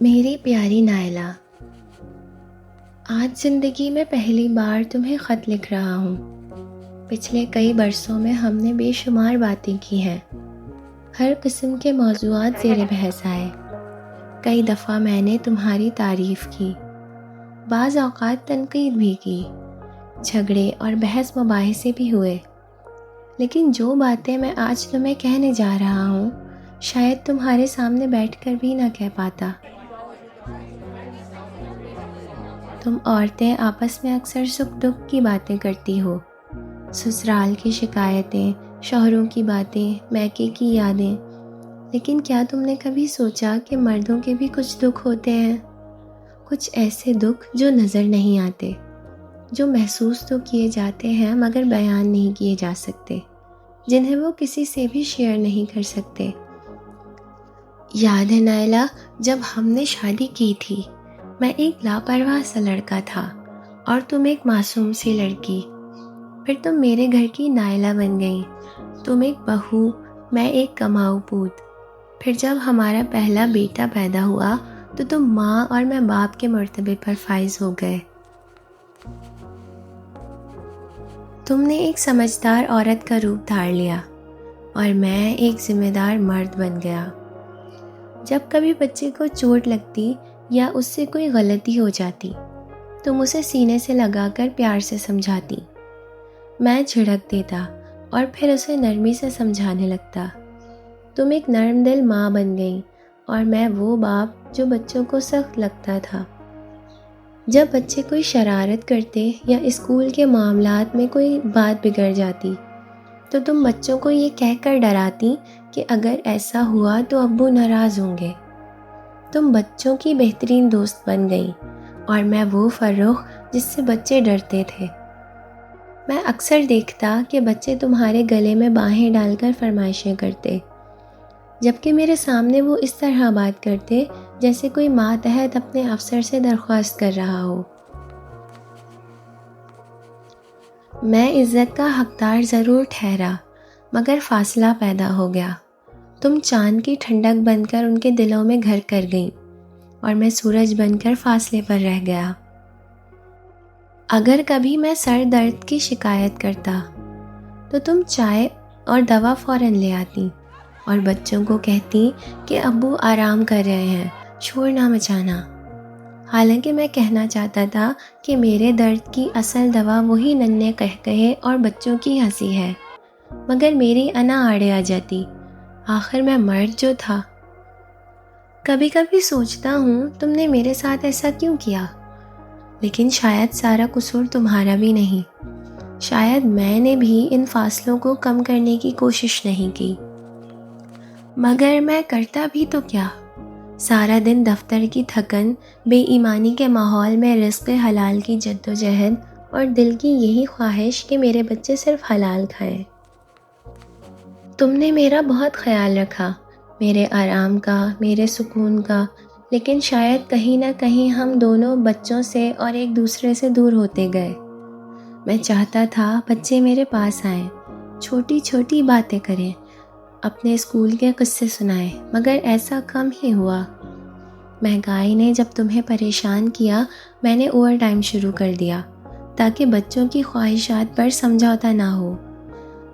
میری پیاری نائلہ، آج زندگی میں پہلی بار تمہیں خط لکھ رہا ہوں۔ پچھلے کئی برسوں میں ہم نے بے شمار باتیں کی ہیں، ہر قسم کے موضوعات زیر بحث آئے۔ کئی دفعہ میں نے تمہاری تعریف کی، بعض اوقات تنقید بھی کی، جھگڑے اور بحث مباحثے بھی ہوئے، لیکن جو باتیں میں آج تمہیں کہنے جا رہا ہوں شاید تمہارے سامنے بیٹھ کر بھی نہ کہہ پاتا۔ تم عورتیں آپس میں اکثر سکھ دکھ کی باتیں کرتی ہو، سسرال کی شکایتیں، شوہروں کی باتیں، میکے کی یادیں، لیکن کیا تم نے کبھی سوچا کہ مردوں کے بھی کچھ دکھ ہوتے ہیں؟ کچھ ایسے دکھ جو نظر نہیں آتے، جو محسوس تو کیے جاتے ہیں مگر بیان نہیں کیے جا سکتے، جنہیں وہ کسی سے بھی شیئر نہیں کر سکتے۔ یاد ہے نائلہ، جب ہم نے شادی کی تھی، میں ایک لاپرواہ سا لڑکا تھا اور تم ایک معصوم سی لڑکی۔ پھر تم میرے گھر کی نائلہ بن گئی، تم ایک بہو، میں ایک کماؤ پوت۔ پھر جب ہمارا پہلا بیٹا پیدا ہوا تو تم ماں اور میں باپ کے مرتبے پر فائز ہو گئے۔ تم نے ایک سمجھدار عورت کا روپ دھار لیا اور میں ایک ذمہ دار مرد بن گیا۔ جب کبھی بچے کو چوٹ لگتی یا اس سے کوئی غلطی ہو جاتی، تم اسے سینے سے لگا کر پیار سے سمجھاتی، میں جھڑک دیتا اور پھر اسے نرمی سے سمجھانے لگتا۔ تم ایک نرم دل ماں بن گئی اور میں وہ باپ جو بچوں کو سخت لگتا تھا۔ جب بچے کوئی شرارت کرتے یا اسکول کے معاملات میں کوئی بات بگڑ جاتی تو تم بچوں کو یہ کہہ کر ڈراتی کہ اگر ایسا ہوا تو ابو ناراض ہوں گے۔ تم بچوں کی بہترین دوست بن گئی اور میں وہ فرخ جس سے بچے ڈرتے تھے۔ میں اکثر دیکھتا کہ بچے تمہارے گلے میں باہیں ڈال کر فرمائشیں کرتے، جبکہ میرے سامنے وہ اس طرح بات کرتے جیسے کوئی ماتحت اپنے افسر سے درخواست کر رہا ہو۔ میں عزت کا حقدار ضرور ٹھہرا، مگر فاصلہ پیدا ہو گیا۔ تم چاند کی ٹھنڈک بن کر ان کے دلوں میں گھر کر گئیں اور میں سورج بن کر فاصلے پر رہ گیا۔ اگر کبھی میں سر درد کی شکایت کرتا تو تم چائے اور دوا فوراً لے آتی اور بچوں کو کہتی کہ ابو آرام کر رہے ہیں، شور نہ مچانا۔ حالانکہ میں کہنا چاہتا تھا کہ میرے درد کی اصل دوا وہی ننھے قہقہے اور بچوں کی ہنسی ہے، مگر میری انا آڑے آ جاتی، آخر میں مرد جو تھا۔ کبھی کبھی سوچتا ہوں تم نے میرے ساتھ ایسا کیوں کیا، لیکن شاید سارا قصور تمہارا بھی نہیں، شاید میں نے بھی ان فاصلوں کو کم کرنے کی کوشش نہیں کی۔ مگر میں کرتا بھی تو کیا، سارا دن دفتر کی تھکن، بے ایمانی کے ماحول میں رزق حلال کی جدوجہد اور دل کی یہی خواہش کہ میرے بچے صرف حلال کھائیں۔ تم نے میرا بہت خیال رکھا، میرے آرام کا، میرے سکون کا، لیکن شاید کہیں نہ کہیں ہم دونوں بچوں سے اور ایک دوسرے سے دور ہوتے گئے۔ میں چاہتا تھا بچے میرے پاس آئیں، چھوٹی چھوٹی باتیں کریں، اپنے اسکول کے قصے سنائیں، مگر ایسا کم ہی ہوا۔ مہنگائی نے جب تمہیں پریشان کیا، میں نے اوور ٹائم شروع کر دیا تاکہ بچوں کی خواہشات پر سمجھوتا نہ ہو،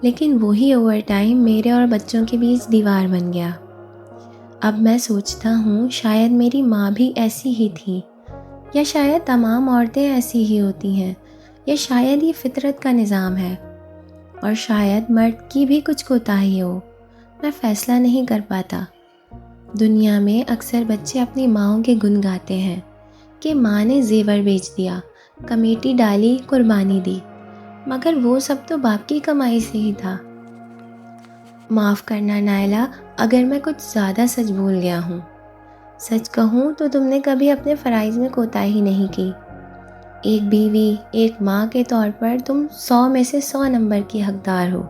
لیکن وہی اوور ٹائم میرے اور بچوں کے بیچ دیوار بن گیا۔ اب میں سوچتا ہوں شاید میری ماں بھی ایسی ہی تھی، یا شاید تمام عورتیں ایسی ہی ہوتی ہیں، یا شاید یہ فطرت کا نظام ہے، اور شاید مرد کی بھی کچھ کوتاہی ہو، میں فیصلہ نہیں کر پاتا۔ دنیا میں اکثر بچے اپنی ماؤں کے گن گاتے ہیں کہ ماں نے زیور بیچ دیا، کمیٹی ڈالی، قربانی دی، مگر وہ سب تو باپ کی کمائی سے ہی تھا۔ معاف کرنا نائلہ اگر میں کچھ زیادہ سچ بھول گیا ہوں۔ سچ کہوں تو تم نے کبھی اپنے فرائض میں کوتاہی نہیں کی۔ ایک بیوی، ایک ماں کے طور پر تم 100 میں سے 100 نمبر کی حقدار ہو۔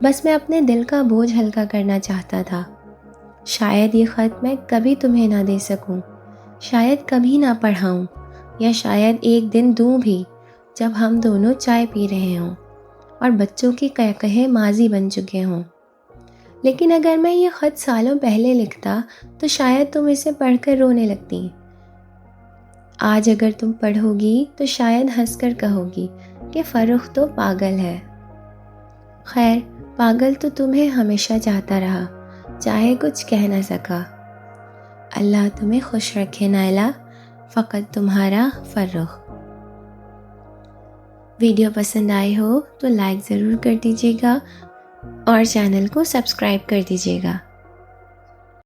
بس میں اپنے دل کا بوجھ ہلکا کرنا چاہتا تھا۔ شاید یہ خط میں کبھی تمہیں نہ دے سکوں، شاید کبھی نہ پڑھاؤں، یا شاید ایک دن دوں بھی جب ہم دونوں چائے پی رہے ہوں۔ اور بچوں کی قہقہے ماضی بن چکے ہوں۔ لیکن اگر میں یہ خط سالوں پہلے لکھتا تو شاید تم اسے پڑھ کر رونے لگتی۔ آج اگر تم پڑھو گی تو شاید ہنس کر کہو گی کہ فرخ تو پاگل ہے۔ خیر، پاگل تو تمہیں ہمیشہ چاہتا رہا، چاہے کچھ کہہ نہ سکا۔ اللہ تمہیں خوش رکھے نائلہ، فقط تمہارا فرخ۔ ویڈیو پسند آئی ہو تو لائک ضرور کر دیجیے گا اور چینل کو سبسکرائب کر دیجیے گا۔